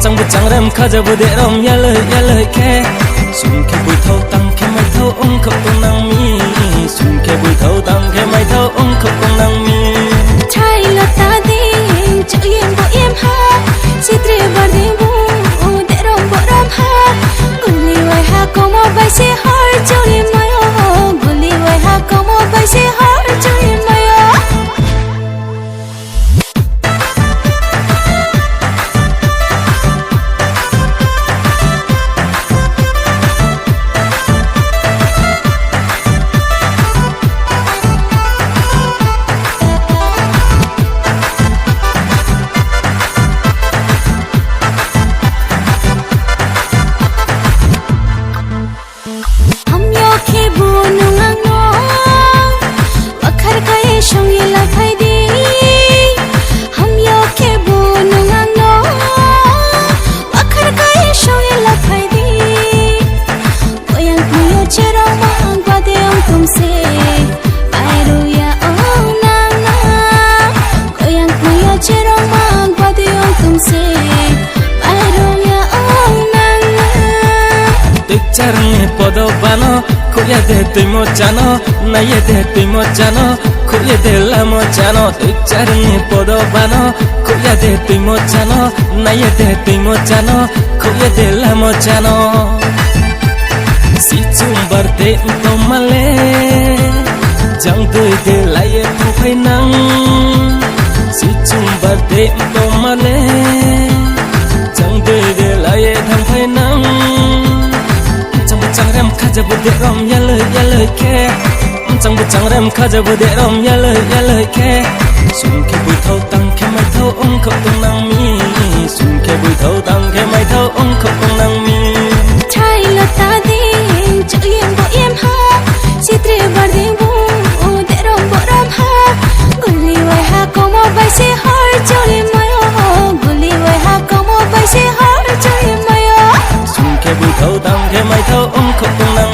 chẳng bút chẳng rem khá giờ bút để rom ya lời khe sung khe bụi thâu tăng khe mai thâu ông khóc tung năng mi sung khe bụi thâu tăng khe mai thâu ông khóc tung năng mi trai là ta đi chữ yên bộ em ha si tre bar đi bu để rom bộ rom ha guli wai ha como vai se har chori mayo guli wai ha como vai se har chori mayo Charne podo bano kuya de tui mo chano naye de tui mo chano kuya de la mo chano charne podo bano kuya de tui mo chano naye de tui mo chano kuya de la mo chano si chumbar de to male jang tui de laye thu phai nang si chumbar de to male jang tui de laye thang phai nang chẳng rem khá giờ bút để rom ya lời khe chẳng bút chẳng rem khá giờ bút để rom ya lời khe sung khe bụi thâu tăng khe mai thâu ông khóc tung năng mi sung khe bụi thâu tăng khe mai thâu ông khóc tung năng mi trai là ta đi chữ yên bộ em ha si tre bar đi bu để rom bộ rom ha guli wai ha como vai se har chori mayo guli wai ha como vai se har chori mayo sung khe bụi thâu tăng khe mai thâu ông khóc tung năng